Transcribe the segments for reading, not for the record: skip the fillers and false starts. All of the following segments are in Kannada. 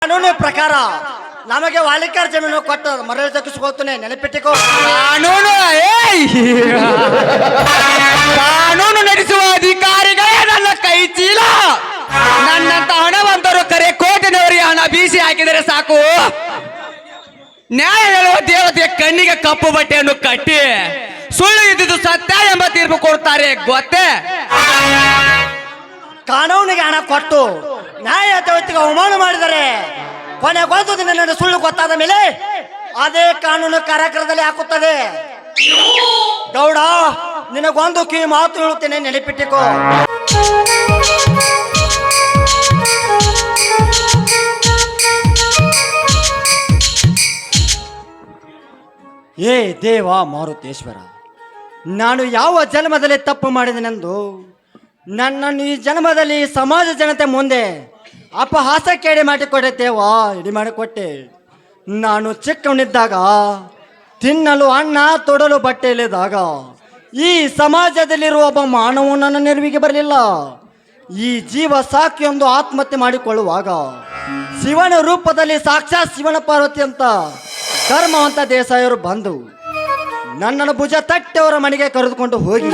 ಕಾನೂನು ಪ್ರಕಾರ ನಮಗೆ ವಾಲಿಕರ್ ಜಮೀನು ಕೊಟ್ಟು ಮರಳಿ ದಕ್ಕಿಸ್ಕೊಳ್ತೇನೆ, ನೆನಪಿಟ್ಟಿಕೋ. ಕಾನೂನು ಕಾನೂನು ನಡೆಸುವ ಅಧಿಕಾರಿಗಳೇ ನನ್ನ ಕೈ ಚೀಲ. ನನ್ನಂತ ಹಣವಂತರು ಕರೆ ಕೋಟಿನವರಿಗೆ ಹಣ ಬೀಸಿ ಹಾಕಿದರೆ ಸಾಕು. ನ್ಯಾಯ ಹೇಳುವ ದೇವತೆಯ ಕಣ್ಣಿಗೆ ಕಪ್ಪು ಬಟ್ಟೆಯನ್ನು ಕಟ್ಟಿ ಸುಳ್ಳು ಇದ್ದಿದ್ದು ಸತ್ಯ ಎಂಬ ತೀರ್ಪು ಕೊಡ್ತಾರೆ ಗೊತ್ತೇ. ಕಾನೂನಿಗೆ ಹಣ ಕೊಟ್ಟು ನ್ಯಾಯ ದೇವತೆಗೆ ಅವಮಾನ ಮಾಡಿದರೆ ಕೊನೆಗೊಂದು ದಿನ ನನ್ನ ಸುಳ್ಳು ಗೊತ್ತಾದ ಮೇಲೆ ಅದೇ ಕಾನೂನು ಕಾರ್ಯಕ್ರಮದಲ್ಲಿ ಹಾಕುತ್ತದೆ. ಗೌಡ, ನಿನಗೊಂದು ಕಿವಿ ಮಾತು ಹೇಳುತ್ತೇನೆ, ನೆನಪಿಟ್ಟಿಕೋ. ಏ ದೇವ ಮಾರುತೇಶ್ವರ, ನಾನು ಯಾವ ಜನ್ಮದಲ್ಲಿ ತಪ್ಪು ಮಾಡಿದೆನೆಂದು ನನ್ನನ್ನು ಈ ಜನ್ಮದಲ್ಲಿ ಸಮಾಜ ಜನತೆ ಮುಂದೆ ಅಪಹಾಸ ಕೇಳಿ ಮಾಡಿಕೊಟ್ಟೆ ದೇವ, ಇಡಿ ಮಾಡಿಕೊಟ್ಟೆ. ನಾನು ಚಿಕ್ಕವನಿದ್ದಾಗ ತಿನ್ನಲು ಅನ್ನ ತೊಡಲು ಬಟ್ಟೆ ಇಲ್ಲದಾಗ ಈ ಸಮಾಜದಲ್ಲಿರುವ ಒಬ್ಬ ಮಾನವ ನನ್ನ ನೆರವಿಗೆ ಬರಲಿಲ್ಲ. ಈ ಜೀವ ಸಾಕಿಯೊಂದು ಆತ್ಮಹತ್ಯೆ ಮಾಡಿಕೊಳ್ಳುವಾಗ ಶಿವನ ರೂಪದಲ್ಲಿ ಸಾಕ್ಷಾತ್ ಶಿವನ ಪಾರ್ವತಿ ಅಂತ ಧರ್ಮವಂತ ದೇಸಾಯರು ಬಂದು ನನ್ನನ್ನು ಭುಜ ತಟ್ಟೆಯವರ ಮನೆಗೆ ಕರೆದುಕೊಂಡು ಹೋಗಿ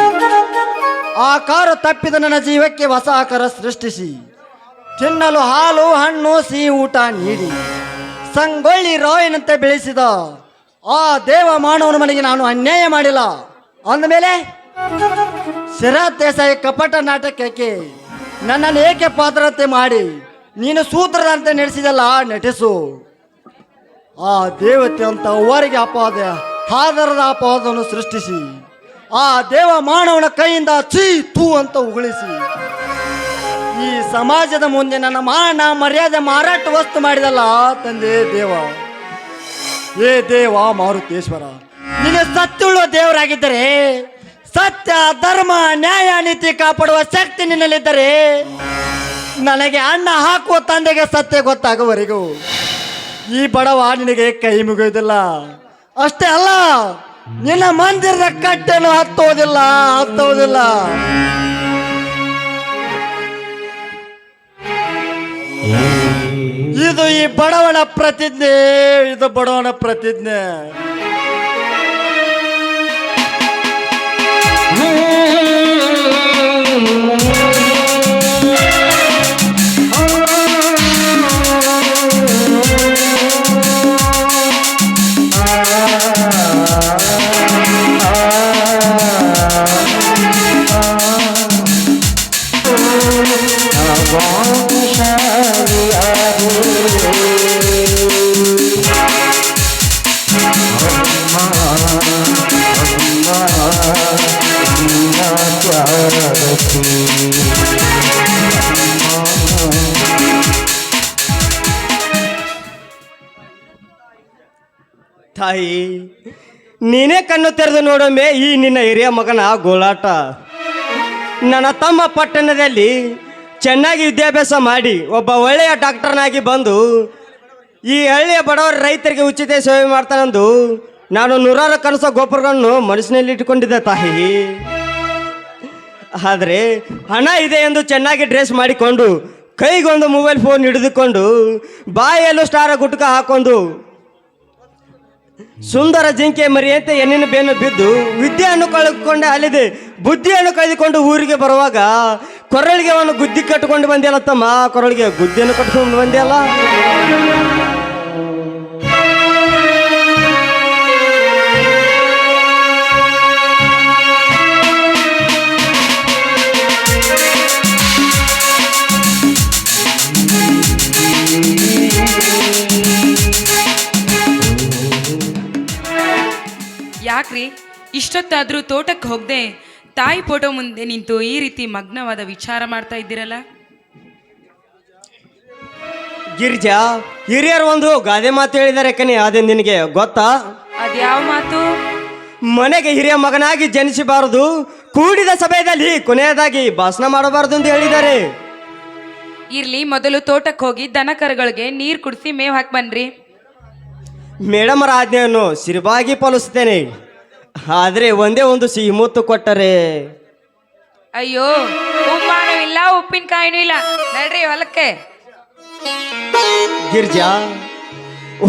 ಆ ಕಾರು ತಪ್ಪಿದ ನನ್ನ ಜೀವಕ್ಕೆ ಹೊಸ ಆಕಾರ ಸೃಷ್ಟಿಸಿ ತಿನ್ನಲು ಹಾಲು ಹಣ್ಣು ಸಿಹಿ ಊಟ ನೀಡಿ ಸಂಗೊಳ್ಳಿ ರಾಯನಂತೆ ಬೆಳೆಸಿದ ಆ ದೇವ ಮಾನವನ ಮನೆಗೆ ನಾನು ಅನ್ಯಾಯ ಮಾಡಿಲ್ಲ ಅಂದಮೇಲೆ ಶರತ್ ದೇಸಾಯಿ ಕಪಟ ನಾಟಕಕ್ಕೆ ನನ್ನನ್ನು ಏಕೆ ಪಾತ್ರತೆ ಮಾಡಿ ನೀನು ಸೂತ್ರದಂತೆ ನಡೆಸಿದಲ್ಲ, ನಟಿಸು. ಆ ದೇವತೆ ಅಂತ ಅವರಿಗೆ ಆಧಾರದ ಅಪವಾದವನ್ನು ಸೃಷ್ಟಿಸಿ ಆ ದೇವ ಮಾನವನ ಕೈಯಿಂದ ಚೀ ತೂ ಅಂತ ಉಗುಳಿಸಿ ಈ ಸಮಾಜದ ಮುಂದೆ ನನ್ನ ಮಾನ ಮರ್ಯಾದೆ ಮಾರಾಟ ವಸ್ತು ಮಾಡಿದಲ್ಲ ತಂದೆ ದೇವ. ಏ ದೇವ ಮಾರುತೇಶ್ವರ, ನೀನು ಸತ್ಯುಳ್ಳ ದೇವರಾಗಿದ್ದರೆ, ಸತ್ಯ ಧರ್ಮ ನ್ಯಾಯ ನೀತಿ ಕಾಪಾಡುವ ಶಕ್ತಿ ನಿನ್ನಲ್ಲಿದ್ದರೆ ನನಗೆ ಅನ್ನ ಹಾಕುವ ತಂದೆಗೆ ಸತ್ಯ ಗೊತ್ತಾಗುವವರೆಗೂ ಈ ಬಡವ ನಿನಗೆ ಕೈ ಮುಗಿಯುವುದಿಲ್ಲ. ಅಷ್ಟೇ ಅಲ್ಲ, ನಿನ್ನ ಮಂದಿರದ ಕಟ್ಟೆನು ಹತ್ತುವುದಿಲ್ಲ. ಇದು ಈ ಬಡವನ ಪ್ರತಿಜ್ಞೆ. ತಾಯಿ, ನೀನೇ ಕಣ್ಣು ತೆರೆದು ನೋಡೊಮ್ಮೆ ಈ ನಿನ್ನ ಹಿರಿಯ ಮಗನ ಗೋಳಾಟ. ನನ್ನ ತಮ್ಮ ಪಟ್ಟಣದಲ್ಲಿ ಚೆನ್ನಾಗಿ ವಿದ್ಯಾಭ್ಯಾಸ ಮಾಡಿ ಒಬ್ಬ ಒಳ್ಳೆಯ ಡಾಕ್ಟರ್ನಾಗಿ ಬಂದು ಈ ಹಳ್ಳಿಯ ಬಡವರ ರೈತರಿಗೆ ಉಚಿತ ಸೇವೆ ಮಾಡ್ತಾನೆಂದು ನಾನು ನೂರಾರು ಕನಸು ಗೋಪುರಗಳನ್ನು ಮನಸ್ಸಿನಲ್ಲಿ ಇಟ್ಟುಕೊಂಡಿದ್ದೆ ತಾಯಿ. ಆದರೆ ಹಣ ಇದೆ ಎಂದು ಚೆನ್ನಾಗಿ ಡ್ರೆಸ್ ಮಾಡಿಕೊಂಡು ಕೈಗೊಂದು ಮೊಬೈಲ್ ಫೋನ್ ಹಿಡಿದುಕೊಂಡು ಬಾಯಲ್ಲೂ ಸ್ಟಾರ ಗುಟ್ಕ ಹಾಕೊಂಡು ಸುಂದರ ಜಿಂಕೆ ಮರಿಯಂತೆ ಹೆಣ್ಣಿನ ಬೆನ್ನು ಬಿದ್ದು ವಿದ್ಯೆಯನ್ನು ಕಳೆದುಕೊಂಡೆ ಅಲ್ಲಿದೆ ಬುದ್ಧಿಯನ್ನು ಕಳೆದುಕೊಂಡು ಊರಿಗೆ ಬರುವಾಗ ಕೊರಳಿಗೆ ಅವನು ಗುದ್ದಿ ಕಟ್ಟಿಕೊಂಡು ಬಂದಿಲ್ಲ ತಮ್ಮ, ಕೊರಳಿಗೆ ಗುದ್ದಿಯನ್ನು ಕಟ್ಕೊಂಡು ಬಂದಿಲ್ಲ. ಯಾಕ್ರಿ ಇಷ್ಟೊತ್ತಾದ್ರೂ ತೋಟಕ್ಕೆ ಹೋಗದೆ ತಾಯಿ ಫೋಟೋ ಮುಂದೆ ನಿಂತು ಈ ರೀತಿ ಮಗ್ನವಾದ ವಿಚಾರ ಮಾಡ್ತಾ ಇದ್ದೀರಲ್ಲ? ಗಿರಿಜಾ, ಹಿರಿಯರು ಒಂದು ಗಾದೆ ಮಾತು ಹೇಳಿದ್ದಾರೆ ಕಣೆ, ಅದೇ ನಿನಗೆ ಗೊತ್ತಾ? ಅದ್ಯಾವ ಮಾತು? ಮನೆಗೆ ಹಿರಿಯ ಮಗನಾಗಿ ಜನಿಸಬಾರದು, ಕೂಡಿದ ಸಭೆಯಲ್ಲಿ ಕೊನೆಯದಾಗಿ ಭಾಷಣ ಮಾಡಬಾರದು ಎಂದು ಹೇಳಿದ್ದಾರೆ. ಇರ್ಲಿ, ಮೊದಲು ತೋಟಕ್ಕೆ ಹೋಗಿ ದನ ಕರುಗಳಿಗೆ ನೀರು ಕುಡಿಸಿ ಮೇವು ಹಾಕಿ ಬನ್ರಿ. ಮೇಡಮರ ಆಜ್ಞೆಯನ್ನು ಸಿರಿವಾಗಿ ಪಾಲಿಸುತ್ತೇನೆ, ಆದರೆ ಒಂದೇ ಒಂದು ಸಿಹಿ ಮುತ್ತು ಕೊಟ್ಟರೆ. ಅಯ್ಯೋ, ಉಮ್ಮಾನೂ ಇಲ್ಲ ಉಪ್ಪಿನಕಾಯಿನೂ ಇಲ್ಲ, ನಡ್ರಿ ಹೊಲಕ್ಕೆ. ಗಿರ್ಜಾ,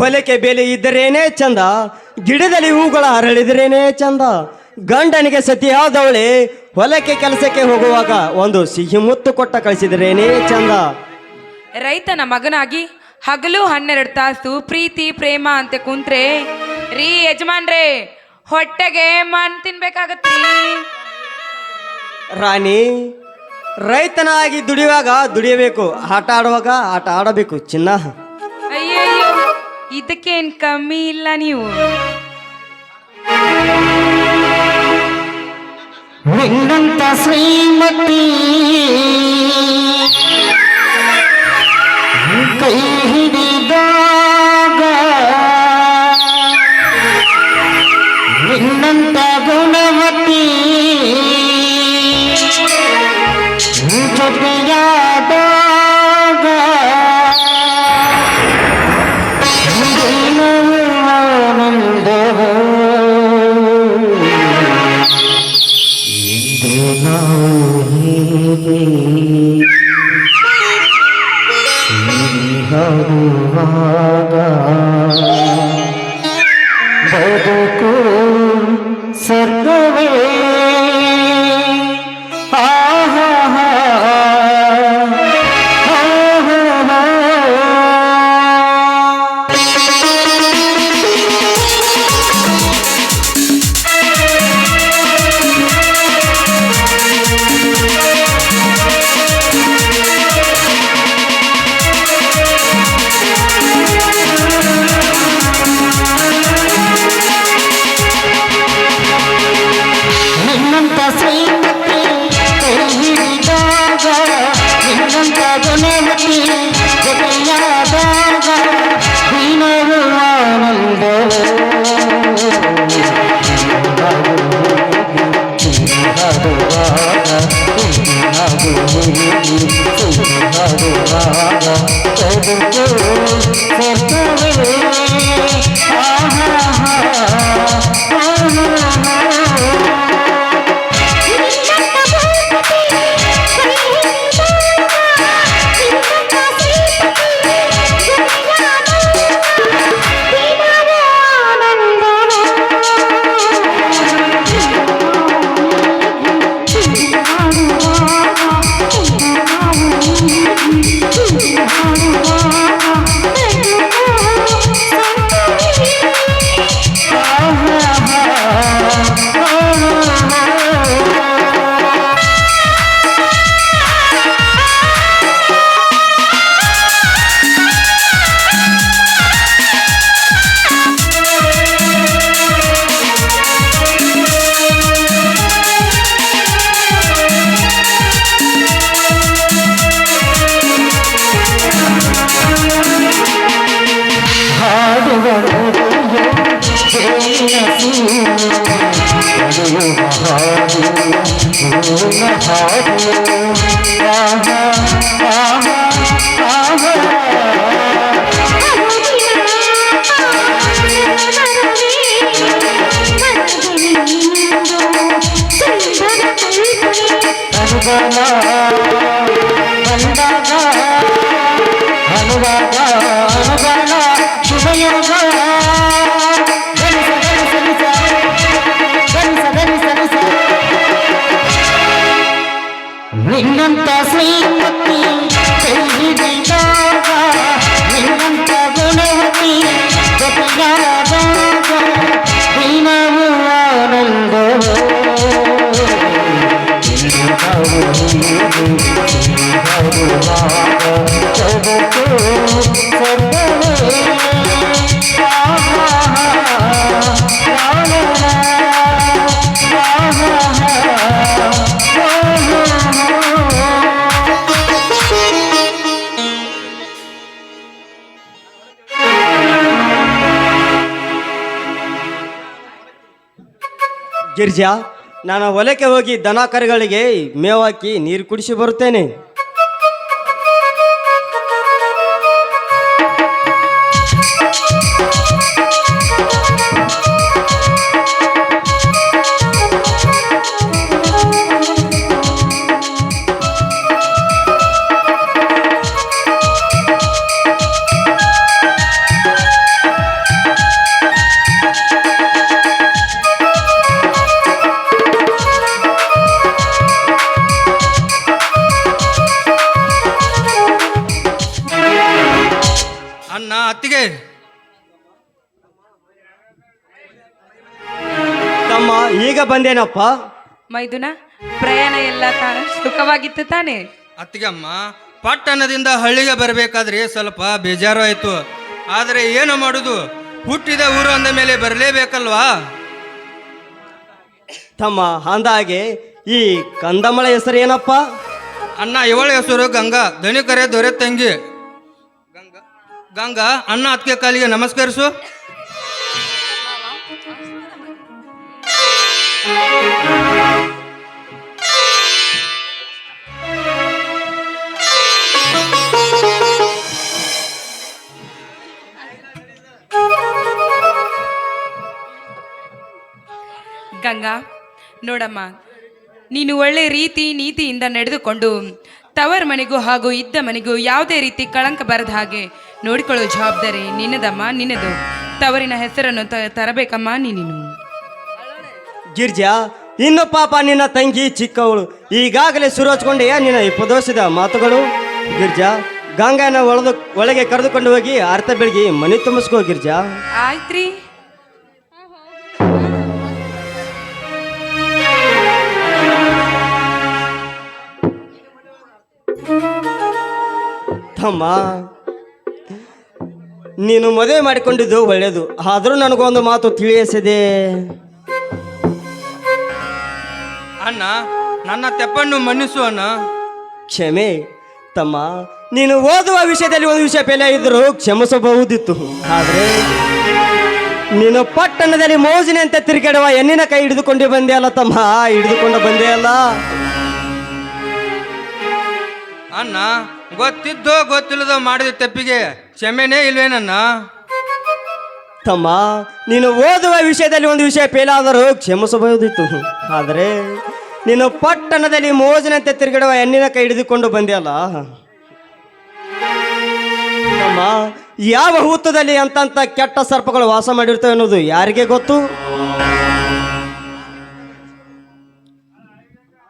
ಹೊಲಕ್ಕೆ ಬೆಲೆ ಇದ್ದರೇನೇ ಚಂದ, ಗಿಡದಲ್ಲಿ ಹೂಗಳ ಹರಳಿದ್ರೇನೇ ಚಂದ. ಗಂಡನಿಗೆ ಸತಿಯಾದವಳೆ ಹೊಲಕ್ಕೆ ಕೆಲಸಕ್ಕೆ ಹೋಗುವಾಗ ಒಂದು ಸಿಹಿ ಮುತ್ತು ಕೊಟ್ಟ ಕಳಿಸಿದ್ರೇನೇ ಚಂದ. ರೈತನ ಮಗನಾಗಿ ಹಗಲು 12 ತಾಸು ಪ್ರೀತಿ ಪ್ರೇಮ ಅಂತ ಕುಂತ್ರೆ ರೀ ಯಜಮಾನ್ರೇ, ಹೊಟ್ಟೆಗೆ ಮಣ್ ತಿನ್ಬೇಕಾಗತ್ರಿ. ರಾಣಿ, ರೈತನಾಗಿ ದುಡಿಯುವಾಗ ದುಡಿಯಬೇಕು, ಆಟ ಆಡುವಾಗ ಆಟ ಆಡಬೇಕು ಚಿನ್ನ. ಅಯ್ಯಯ್ಯೋ, ಇದಕ್ಕೇನ್ ಕಮ್ಮಿ ಇಲ್ಲ ನೀವು. ನಿನ್ನಂತ ಶ್ರೀಮತಿ ಕೈ ಹಿಡಿದಾಗ, ನಿನ್ನಂತ ಗುಣವತಿ ಜೊತೆಯಾದಾಗ, ಆನಂದವೋ ನಾವು ಹೀಗೆ ಹಾಡುವಾಗ ಬದುಕು ಸ್ವರ್ಗವೇ. ಆಹಾ ನಿನ್ನಂತ ಶ್ರೀಮತಿ ಕೈ ಹಿಡಿದಾಗ, ನಿನ್ನಂತ ಗುಣವತಿ ಜೊತೆಯಾದಾಗ ದಿನವೂ ಆನಂದವೋ. ಗಿರ್ಜಾ, ನಾನು ಹೊಲಕ್ಕೆ ಹೋಗಿ ದನ ಕರುಗಳಿಗೆ ಮೇವಾಕಿ ನೀರು ಕುಡಿಸಿ ಬರುತ್ತೇನೆ. ಅಣ್ಣ ಅತ್ತಿಗೆ ತಮ್ಮ ಈಗ ಬಂದೇನಪ್ಪ. ಮೈದುನ ಪ್ರಯಾಣ ಎಲ್ಲ ಸುಖವಾಗಿತ್ತು ತಾನೆ? ಅತ್ತಿಗಮ್ಮ, ಪಟ್ಟಣದಿಂದ ಹಳ್ಳಿಗೆ ಬರಬೇಕಾದ್ರೆ ಸ್ವಲ್ಪ ಬೇಜಾರು ಆಯ್ತು. ಆದರೆ ಏನು ಮಾಡುದು, ಹುಟ್ಟಿದ ಊರು ಅಂದ ಮೇಲೆ ಬರಲೇಬೇಕಲ್ವಾ? ತಮ್ಮ ಅಂದಾಗೆ ಈ ಕಂದಮ್ಮಳ ಹೆಸರು ಏನಪ್ಪ? ಅಣ್ಣ ಇವಳ ಹೆಸರು ಗಂಗಾ, ದಣಿಕರೆ ದೊರೆ ತಂಗಿ ಗಂಗಾ. ಅಣ್ಣ ಅತ್ತಿಗೆ ಕಾಲಿಗೆ ನಮಸ್ಕರಿಸು. ಗಂಗಾ, ನೋಡಮ್ಮ, ನೀನು ಒಳ್ಳೆ ರೀತಿ ನೀತಿಯಿಂದ ನಡೆದುಕೊಂಡು ತವರ ಮನೆಗೂ ಹಾಗೂ ಇದ್ದ ಮನೆಗೂ ಯಾವುದೇ ರೀತಿ ಕಳಂಕ ಬರದ ಹಾಗೆ ನೋಡಿಕೊಳ್ಳೋ ಜವಾಬ್ದಾರಿ ನಿನ್ನದಮ್ಮ, ನಿನ್ನದು. ತವರಿನ ಹೆಸರನ್ನು ತರಬೇಕಮ್ಮ ನೀನು. ಗಿರ್ಜಾ, ಇನ್ನು ಪಾಪ ನಿನ್ನ ತಂಗಿ ಚಿಕ್ಕವಳು, ಈಗಾಗಲೇ ಶುರು ಹಚ್ಕೊಂಡೆಯ ನಿನ್ನ ಇಪ್ಪದೋಷದ ಮಾತುಗಳು. ಗಿರ್ಜಾ, ಗಂಗಾನ ಒಳಗೆ ಕರೆದುಕೊಂಡು ಹೋಗಿ ಅರ್ಥ ಬೆಳಗಿ ಮನೆ ತುಂಬಿಸ್ಕೋ ಗಿರ್ಜಾ. ಆಯ್ತ್ರಿ. ತಮ್ಮ, ನೀನು ಮದುವೆ ಮಾಡಿಕೊಂಡಿದ್ದು ಒಳ್ಳೆಯದು, ಆದರೂ ನನಗೊಂದು ಮಾತು ತಿಳಿಯಿಸಿದೆ. ಅಣ್ಣ, ನನ್ನ ತೆಪ್ಪನ್ನು ಮನ್ನಿಸು ಅಣ್ಣ. ಕ್ಷಮೆ ತಮ್ಮ, ನೀನು ಓದುವ ವಿಷಯದಲ್ಲಿ ಒಂದು ವಿಷಯ ಫೇಲ್ ಇದ್ದರೂ ಕ್ಷಮಿಸಬಹುದಿತ್ತು. ಆದರೆ ನೀನು ಪಟ್ಟಣದಲ್ಲಿ ಮೋಜಿನಂತೆ ತಿರುಗಾಡುವ ಹೆಣ್ಣಿನ ಕೈ ಹಿಡಿದುಕೊಂಡು ಬಂದೆ ಅಲ್ಲ ತಮ್ಮ, ಹಿಡಿದುಕೊಂಡು ಬಂದೆ ಅಲ್ಲ. ಅಣ್ಣ, ಗೊತ್ತಿದ್ದೋ ಗೊತ್ತಿಲ್ಲದೋ ಮಾಡಿದ ತಪ್ಪಿಗೆ ಕ್ಷಮೆನೇ ಇಲ್ವೇನಣ್ಣ? ತಮ್ಮ, ನೀನು ಓದುವ ವಿಷಯದಲ್ಲಿ ಒಂದು ವಿಷಯ ಫೇಲ್ ಆದರೂ ಕ್ಷಮಿಸಬಹುದಿತ್ತು. ಆದರೆ ನೀನು ಪಟ್ಟಣದಲ್ಲಿ ಮೋಜಿನಂತೆ ತಿರುಗಾಡುವ ಹೆಣ್ಣಿನ ಕೈ ಹಿಡಿದುಕೊಂಡು ಬಂದೆ ಅಲ್ಲ ತಮ್ಮ. ಯಾವ ಹುತ್ತದಲ್ಲಿ ಅಂತಂತ ಕೆಟ್ಟ ಸರ್ಪಗಳು ವಾಸ ಮಾಡಿರ್ತವೆ ಅನ್ನೋದು ಯಾರಿಗೆ ಗೊತ್ತು?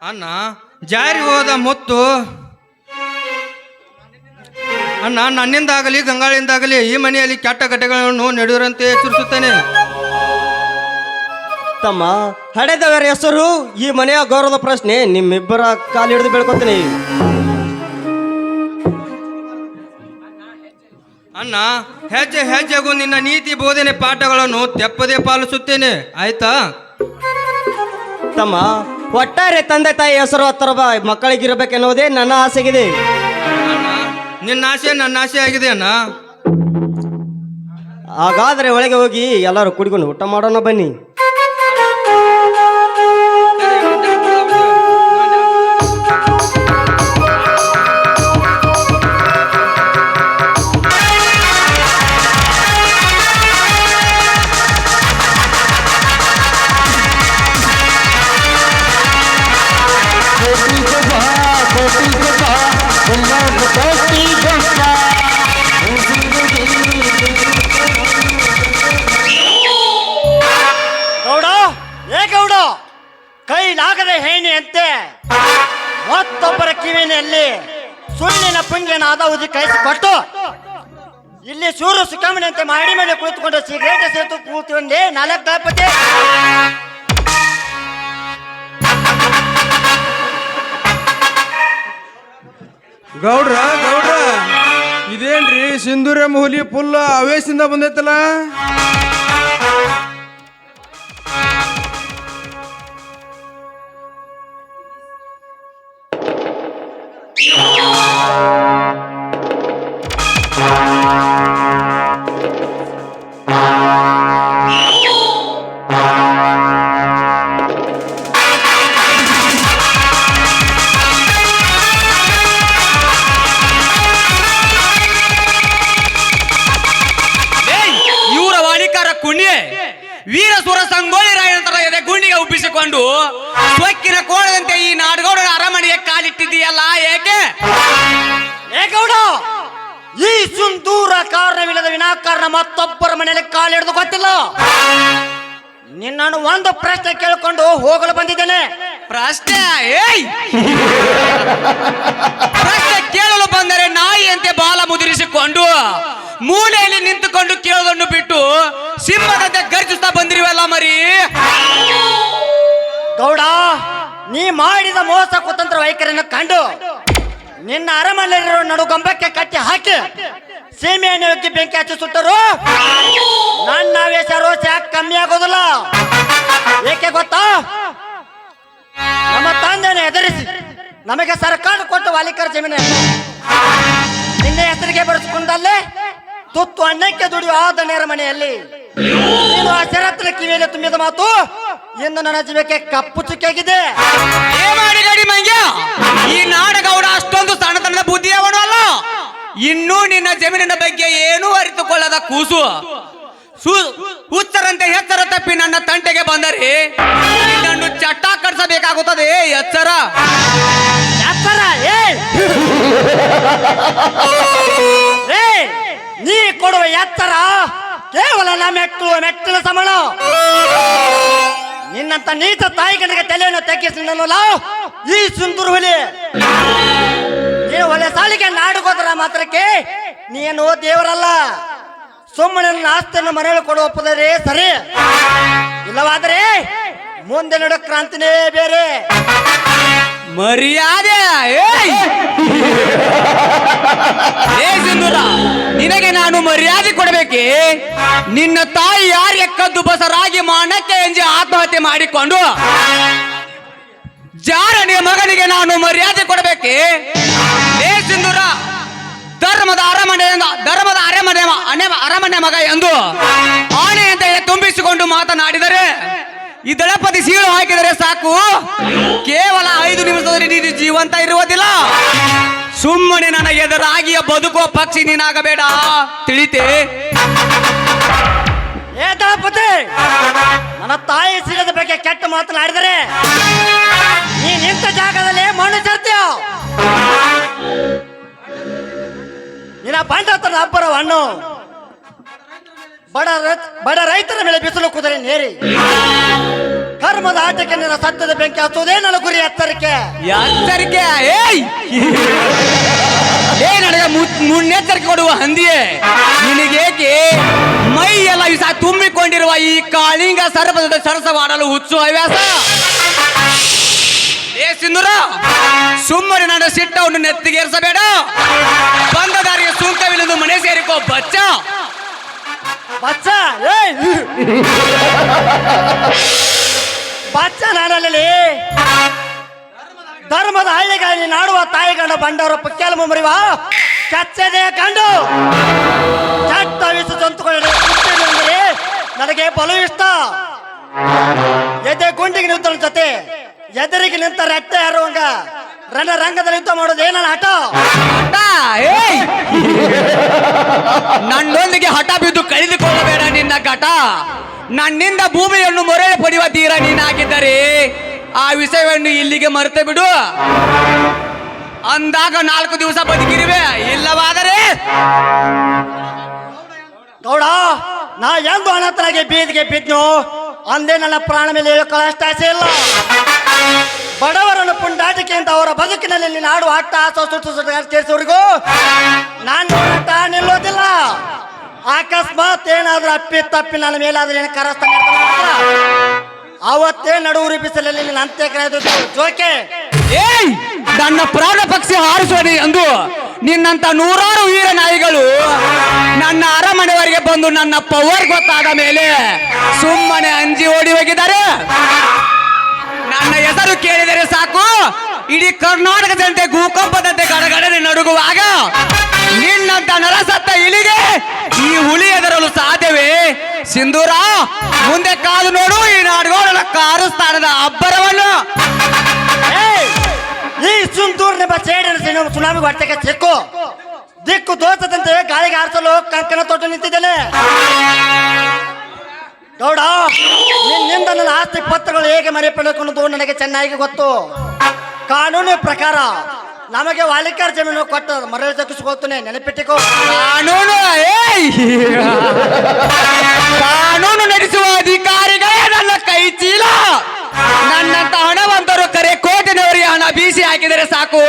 ಅಣ್ಣ, ಜಾರಿ ಹೋದ ಮುತ್ತು ಅಣ್ಣ ನನ್ನಿಂದಾಗಲಿ ಗಂಗಾಳಿಂದಾಗಲಿ ಈ ಮನೆಯಲ್ಲಿ ಕೆಟ್ಟ ಘಟನೆಗಳನ್ನು ನಡೆಯುವಂತೆ ಎಚ್ಚರಿಸುತ್ತೇನೆ. ತಮ್ಮ, ಹಡೆದವರ ಹೆಸರು ಈ ಮನೆಯ ಗೌರವದ ಪ್ರಶ್ನೆ ನಿಮ್ಮಿಬ್ಬರ ಕಾಲು ಹಿಡಿದು ಬೆಳ್ಕೊತೀನಿ. ಅಣ್ಣ, ಹೆಜ್ಜೆ ಹೆಜ್ಜೆಗೂ ನಿನ್ನ ನೀತಿ ಬೋಧನೆ ಪಾಠಗಳನ್ನು ತೆಪ್ಪದೇ ಪಾಲಿಸುತ್ತೇನೆ, ಆಯ್ತಾ? ತಮ್ಮ, ಒಟ್ಟಾರೆ ತಂದೆ ತಾಯಿ ಹೆಸರು ಹತ್ತರ ಮಕ್ಕಳಿಗಿರಬೇಕೆನ್ನುವುದೇ ನನ್ನ ಆಸೆಗಿದೆ. ಅಣ್ಣ, ನಿನ್ನ ಆಸೆ ನನ್ನ ಆಸೆ ಆಗಿದೆ ಅಣ್ಣ. ಹಾಗಾದರೆ ಒಳಗೆ ಹೋಗಿ ಎಲ್ಲರೂ ಕುಡಿಕೊಂಡು ಊಟ ಮಾಡೋಣ ಬನ್ನಿ. ಗೌಡ, ಏ ಗೌಡ, ಕೈಲಾಗದೆ ಹೇಣಿಯಂತೆ ಮತ್ತೊಬ್ಬರ ಕಿವಿನಲ್ಲಿ ಸುಳ್ಳಿನ ಪುಂಗಿನ ಉದಿ ಕಳಿಸಿಕೊಟ್ಟು ಇಲ್ಲಿ ಸೂರು ಸುಖಮನಂತೆ ಮಾಡಿ ಮೇಲೆ ಕುಳಿತುಕೊಂಡು ಸಿಗರೇಟ್ ಸೇತು ಕೂತ್ಕೊಂಡೆ 4 ದಾಪತಿ. ಗೌಡ್ರ ಇದೇನ್ರಿ ಸಿಂಧೂರ ಹುಲಿ ಫುಲ್ ಅವೇಶದಿಂದ ಬಂದೈತಲ್ಲ? ವೀರಸುರ ಸಂಗೊಳ್ಳಿ ರಾಯನಂತರ ಎದೆ ಗುಂಡಿಗೆ ಉಬ್ಬಿಸಿಕೊಂಡು ಸ್ವಕ್ಕಿನ ಕೋಣದಂತೆ ಈ ನಾಡಗೌಡರ ಅರಮನೆಗೆ ಕಾಲಿಟ್ಟಿದ್ದೀಯಲ್ಲ, ಏಕೆ? ಏ ಗೌಡ, ಈ ಸುಂದೂರ ಕಾರಣವಿಲ್ಲದ ವಿನಾಕಾರಣ ಮತ್ತೊಬ್ಬರ ಮನೆಯಲ್ಲಿ ಕಾಲಿಡಿದು ಗೊತ್ತಿಲ್ಲ. ನಿನ್ನನ್ನು ಒಂದು ಪ್ರಶ್ನೆ ಕೇಳಿಕೊಂಡು ಹೋಗಲು ಬಂದಿದ್ದೇನೆ. ಪ್ರಶ್ನೆ? ಪ್ರಶ್ನೆ ಕೇಳಲು ಬಂದರೆ ನಾಯಿಯಂತೆ ಬಾಲ ಮುದುರಿಸಿಕೊಂಡು ಮೂಲೆ ನಿಂತುಕೊಂಡು ಕೇಳೋದನ್ನು ಬಿಟ್ಟು ಸಿಂಹದಂತೆ ಗರ್ಜಿಸ್ತಾ ಬಂದಿರುವಲ್ಲ ಮರಿ. ಗೌಡ, ನೀ ಮಾಡಿದ ಮೋಸ ಕುತಂತ್ರ ವೈಖರಿಯನ್ನು ಕಂಡು ನಿನ್ನ ಅರಮನೆಯಲ್ಲಿರುವ ನಡುಗೊಂಬಕ್ಕೆ ಕಟ್ಟಿ ಹಾಕಿ ಸೀಮೆಯನ್ನು ಉಗ್ಗಿ ಬೆಂಕಿ ಹಚ್ಚಿ ಸುಟ್ಟರು ನನ್ನ ಆವೇಶ ರೋಷ ಕಮ್ಮಿ ಆಗೋದಿಲ್ಲ. ಏಕೆ ಗೊತ್ತಾ? ನಮ್ಮ ತಂದೆಯನ್ನು ಎದುರಿಸಿ ನಮಗೆ ಸರ್ಕಾರ ಕೊಟ್ಟು ವಾಲಿಕರ ಜಮೀನು ನಿನ್ನೆ ಹೆಸರಿಗೆ ಬರೆಸಿಕೊಂಡಲ್ಲೇ ತುತ್ತು ಅನ್ನಕ್ಕೆ ದುಡಿಯುವ ಆ ದಣಿಯರ ಮನೆಯಲ್ಲಿ ನೀನು ಆ ಶರತ್ತಿನ ಕಿವಿಯಲ್ಲಿ ತುಂಬಿದ ಮಾತು ಎಂದು ನನ್ನ ಜೀವಕ್ಕೆ ಕಪ್ಪು ಚುಕ್ಕಾಗಿದೆ. ಮಾಡಿ ಗಡಿ ಮಂಗ್ಯ, ಈ ನಾಡಗೌಡ ಅಷ್ಟೊಂದು ಸಣ್ಣತನದ ಬುದ್ಧಿಯವನು ಅಲ್ಲ. ಇನ್ನೂ ನಿನ್ನ ಜಮೀನಿನ ಬಗ್ಗೆ ಏನೂ ಅರಿತುಕೊಳ್ಳದ ಕೂಸು ಹುಚ್ಚರಂತೆ ಎಚ್ಚರ ತಪ್ಪಿ ನನ್ನ ತಂಟೆಗೆ ಬಂದರೆ ನಿನ್ನನ್ನು ಚಟ್ಟ ಕಟ್ಸಬೇಕಾಗುತ್ತದೆ. ಎಚ್ಚರ ಎತ್ತರ, ನೀ ಕೊಡುವ ಎತ್ತರ ಕೇವಲ ಮೆಟ್ಟಿನ ಸಮಣ. ನಿನ್ನಂತ ನೀತ ತಾಯಿಗನಿಗೆ ತಲೆಯನ್ನು ತೆಗ್ಗಿಸಿ ನನ್ನಲ್ಲ ಈ ಸುಂದರ ಹುಲಿ. ನೀನು ಒಳ್ಳೆ ಸಾಲಿಗೆ ನಾಡುಗೋದ್ರ ಮಾತ್ರಕ್ಕೆ ನೀನು ದೇವರಲ್ಲ. ಸುಮ್ಮನೆ ನನ್ನ ಆಸ್ತಿಯನ್ನು ಮನೆಯಲ್ಲಿ ಕೊಡುವ ಒಪ್ಪದರೆ ಸರಿ, ಇಲ್ಲವಾದರೆ ಮುಂದೆ ನಡು ಕ್ರಾಂತಿನೇ ಬೇರೆ. ಮರ್ಯಾದೆ ಸಿಂಧೂರ, ನಿನಗೆ ನಾನು ಮರ್ಯಾದೆ ಕೊಡಬೇಕೆ? ನಿನ್ನ ತಾಯಿ ಯಾರಿಗೆ ಕದ್ದು ಬಸರಾಗಿ ಮಾನಕ್ಕೆ ಎಂಜಿ ಆತ್ಮಹತ್ಯೆ ಮಾಡಿಕೊಂಡು ಜಾರನೆಯ ಮಗನಿಗೆ ನಾನು ಮರ್ಯಾದೆ ಕೊಡಬೇಕೆ? ಸಿಂಧೂರ, ಧರ್ಮದ ಅರಮನೆ ಮಗ ಎಂದು ಆಣೆಯಂತೆ ತುಂಬಿಸಿಕೊಂಡು ಮಾತನಾಡಿದರೆ ಈ ದಳಪತಿ ಸೀಳು ಹಾಕಿದರೆ ಸಾಕು, ಕೇವಲ 5 ನಿಮಿಷದಲ್ಲಿ ನೀನು ಜೀವಂತ ಇರುವುದಿಲ್ಲ. ಸುಮ್ಮನೆ ನನ್ನ ಎದುರಾಗಿಯ ಬದುಕುವ ಪಕ್ಷಿ ನೀನಾಗಬೇಡ, ತಿಳಿತೆ? ಏ ದಳಪತಿ, ನನ್ನ ತಾಯಿ ಸೀಳದ ಬಗ್ಗೆ ಕೆಟ್ಟ ಮಾತನಾಡಿದರೆ ನೀ ನಿಂತ ಜಾಗದಲ್ಲಿ ಮಣ್ಣು ಚರ್ತೀಯ. ನಿನ್ನ ಬಂಡತನ ಅಬ್ಬರವನ್ನು ಬಡ ರೈತರ ಮೇಲೆ ಬಿಸಿಲು ಕುದುರೆ ನೇರಿ ಕರ್ಮದ ಆಟಕ್ಕೆ ನಿನ್ನ ಸತ್ಯದ ಬೆಂಕಿ ಹಚ್ಚುವುದೇ ನನ್ನ ಗುರಿ. ಎಚ್ಚರಿಕೆ ನನಗೆ ಮುನ್ನೆಚ್ಚರಿಕೆ ಕೊಡುವ ಹಂದಿಯೇ, ನಿನಗೇಕೆ ಮೈ ಎಲ್ಲ ವಿಷ ತುಂಬಿಕೊಂಡಿರುವ ಈ ಕಾಳಿಂಗ ಸರ್ಪದ ಸರಸವಾಡಲು ಹುಚ್ಚು ಹವ್ಯಾಸ? ಸಿಂಧೂರ, ಸುಮ್ಮನೆ ನನ್ನ ಸಿಟ್ಟವನ್ನು ನೆತ್ತಿಗೇರಿಸಬೇಡ. ಬಂದ ದಾರಿಗೆ ಸುಂಕವಿಲ್ಲದು ಮನೆ ಸೇರಿಕೋ ಬಚ್ಚ. ಬಚ್ಚ ನಾನಲ್ಲಿ ಧರ್ಮದ ಹಳ್ಳಿಗಳಲ್ಲಿ ನಾಡುವ ತಾಯಿಗಂಡ ಬಂಡವರ ಪಕ್ಕೆಲ ಮುರಿವ ಕಚ್ಚದೆ ಕಂಡು ಚಟ್ಟ ವಿಷ ಜಂತುಗಳು ನನಗೆ ಬಲು ಇಷ್ಟ. ಎದೆ ಗುಂಡಿಗೆ ನಿಂತ ಜೊತೆ ಎದುರಿಗೆ ನಿಂತ ರೆಟ್ಟೆ ಹಾರುವಂಗ ರಂಗದಲ್ಲಿ ಯುದ್ಧ ಮಾಡೋದು ಏನಲ್ಲ ಹಠ. ನನ್ನೊಂದಿಗೆ ಹಠ ಬಿದ್ದು ಕಳೆದುಕೊಳ್ಳಬೇಡ ನಿನ್ನ ಘಟ. ನನ್ನಿಂದ ಭೂಮಿಯನ್ನು ಮೊರೆ ಪಡೆಯುವ ತೀರ ನೀನಾಗಿದ್ದರೆ ಆ ವಿಷಯವನ್ನು ಇಲ್ಲಿಗೆ ಮರೆತು ಬಿಡು. ಅಂದಾಗ 4 ದಿವಸ ಬದುಕಿರುವೆ, ಇಲ್ಲವಾದರೆ ಗೌಡ, ನಾ ಎಂದು ಅನಂತರಾಗಿ ಬೀದಿಗೆ ಬಿದ್ನು ಅಂದೇ ನನ್ನ ಪ್ರಾಣ ಮೇಲೆ ಕಷ್ಟ ಇಲ್ಲ. ಬಡವರನ್ನು ಪುಂಡಾಟಿಕೆ ಅಂತ ಅವರ ಬದುಕಿನಲ್ಲಿ ನೀನು ಆಡುವ ಆಟ ಸೇರಿಸೋರಿಗೂ ನಾನು ಹೋರಾಟ ನಿಲ್ಲೋದಿಲ್ಲ. ಅಕಸ್ಮಾತ್ ಏನಾದ್ರೂ ಅಪ್ಪಿ ತಪ್ಪಿ ನನ್ನ ಮೇಲಾದ್ರೆ ಏನು ಕರಸ್ತಾನೆ ಅವತ್ತೇ ನಡುವುರಿ ಬಿಸಿಲಲ್ಲಿ ನಿನ್ನ ಅಂತ್ಯಕ್ರಿಯೆ ಜೋಕೆ. ನನ್ನ ಪ್ರಾಣ ಪಕ್ಷಿ ಹಾರಿಸೋಡಿ ಎಂದು ನಿನ್ನಂತ 100 ವೀರ ನಾಯಿಗಳು ನನ್ನ ಅರಮನೆವರೆಗೆ ಬಂದು ನನ್ನ ಪವರ್ ಗೊತ್ತಾದ ಮೇಲೆ ಸುಮ್ಮನೆ ಅಂಜಿ ಓಡಿ ಹೋಗಿದ್ದಾರೆ. ನನ್ನ ಹೆಸರು ಕೇಳಿದರೆ ಸಾಕು, ಇಡೀ ಕರ್ನಾಟಕ ಜನತೆ ಭೂಕಂಪದಂತೆ ಗಡಗಡನೆ ನಡುಗುವಾಗ ನಿನ್ನಂತ ನರಸತ್ತ ಇಲಿಗೆ ಈ ಹುಲಿ ಎದರಲು ಸಾಧ್ಯವೇ? ಸಿಂಧೂರ, ಮುಂದೆ ಕಾದು ನೋಡು ಈ ನಾಡುಗೋಳ ಕಾರುಸ್ಥಾನದ ಅಬ್ಬರವನ್ನು. ಈ ಸುಂದೂರ್ನ ಸೇಡಿನ ಸುನಾಮಿ ಹೊಟ್ಟೆಗೆ ಸಿಕ್ಕು ದಿಕ್ಕು ದೋಚದಂತೆ ಗಾಳಿಗೆ ಆರಿಸಲು ಕಂಕಣ ತೊಟ್ಟು ನಿಂತಿದ್ದೇನೆ. ಗೌಡ, ನಿನ್ನಿಂದ ನನ್ನ ಆಸ್ತಿ ಪತ್ರಗಳು ಹೇಗೆ ಮರೆಪಡೆದುಕೊಂಡು ನನಗೆ ಚೆನ್ನಾಗಿ ಗೊತ್ತು. ಕಾನೂನು ಪ್ರಕಾರ ನಮಗೆ ವಾಲಿಕರ್ ಜಮೀನು ಕೊಟ್ಟು ಮರಳಿ ತಗ್ಗಿಸ್ಕೊಳ್ತೇನೆ, ನೆನಪಿಟ್ಟಿಕೋ. ಕಾನೂನು ನಡೆಸುವ ಅಧಿಕಾರಿಗಳೇ ನನ್ನ ಕೈ ಚೀಲ. ನನ್ನಂತ ಹಣವಂತರು ಕರೆ ಕೋಟಿನವರಿಗೆ ಹಣ ಬೀಸಿ ಹಾಕಿದರೆ ಸಾಕು,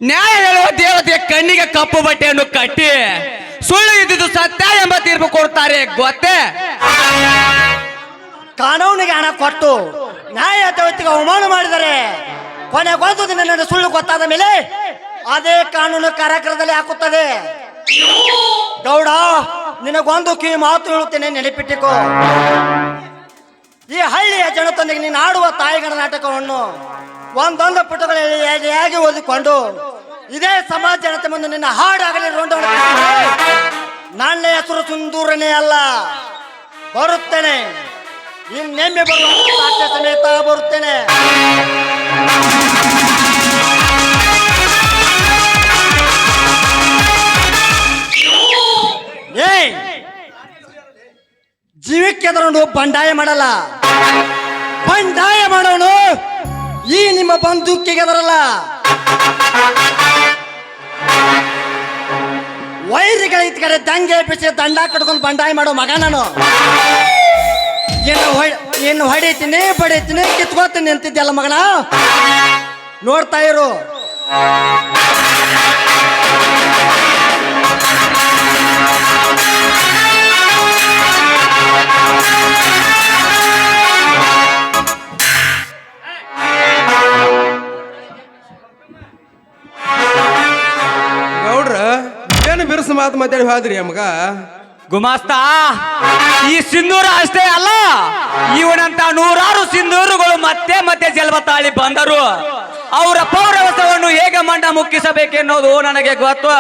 ನ್ಯಾಯ ಹೇಳುವ ದೇವತೆಯ ಕಣ್ಣಿಗೆ ಕಪ್ಪು ಬಟ್ಟೆಯನ್ನು ಕಟ್ಟಿ ಸುಳ್ಳು ಇದು ಸತ್ಯ ಎಂಬ ತೀರ್ಪು ಕೊಡ್ತಾರೆ ಗೊತ್ತೇ. ಕಾನೂನಿಗೆ ಹಣ ಕೊಟ್ಟು ನ್ಯಾಯಯುತ ವ್ಯಕ್ತಿಗೆ ಅವಮಾನ ಮಾಡಿದರೆ ಕೊನೆಗೊಂದು ದಿನ ನನ್ನ ಸುಳ್ಳು ಗೊತ್ತಾದ ಮೇಲೆ ಅದೇ ಕಾನೂನು ಕಾರ್ಯಕ್ರಮದಲ್ಲಿ ಹಾಕುತ್ತದೆ. ಗೌಡ, ನಿನಗೊಂದು ಕಿವಿ ಮಾತು ಹೇಳುತ್ತೇನೆ, ನೆನಪಿಟ್ಟಿಕೋ. ಈ ಹಳ್ಳಿಯ ಜನತೊಂದಿಗೆ ನೀನು ಆಡುವ ತಾಯಿಗಳ ನಾಟಕವನ್ನು ಒಂದೊಂದು ಪುಟಗಳಲ್ಲಿ ಹೇಗೆ ಓದಿಕೊಂಡು ಇದೇ ಸಮಾಜ ಜನತೆ ಮುಂದೆ ನಿನ್ನ ಹಾಡಾಗಲಿ ನನ್ನ ಹೆಸರು ಸುಂದೂರನೇ ಅಲ್ಲ. ಬರುತ್ತೇನೆ, ಇನ್ನೆಮ್ಮೆ ಬರುವ ಸಾಕ್ಷ್ಯ ಸಮೇತ ಬರುತ್ತೇನೆ. ಜೀವಕ್ಕೆ ಅದನ್ನು ಬಂಡಾಯ ಮಾಡಲ್ಲ. ಬಂಡಾಯ ಮಾಡೋನು ಈ ನಿಮ್ಮ ಬಂದೂಕಿಗೆ ಅದರಲ್ಲ. ವೈರಿಗಳ ಇದ್ ಕಡೆ ದಂಗೆ ಬಿಸಿ ದಂಡ ಕಟ್ಕೊಂಡು ಬಂಡಾಯ ಮಾಡೋ ಮಗ ನಾನು. ಇನ್ನು ಹೊಡಿತೀನಿ ಬಡಿತೀನಿ ಕಿತ್ಕೋತೀನಿ ಅಂತಿದ್ದೆಲ್ಲ ಮಗನ, ನೋಡ್ತಾ ಇರು. ಗೌಡ್ರ ಏನು ಬಿರುಸು ಮಾತು ಮಾತಾಡಿ ಹೋದ್ರಿ ಮಗ. ಗುಮಾಸ್ತ, ಈ ಸಿಂಧೂರ ಅಷ್ಟೇ ಅಲ್ಲ, ಇವನಂತ ನೂರಾರು ಸಿಂಧೂರುಗಳು ಮತ್ತೆ ಮತ್ತೆ ಜನ್ಮ ತಾಳಿ ಬಂದರು. ಅವರ ಪೌರವಸವನ್ನು ಹೇಗೆ ಮಂಡ ಮುಕ್ಕಿಸಬೇಕೆನ್ನೋದು ನನಗೆ ಗೊತ್ತು.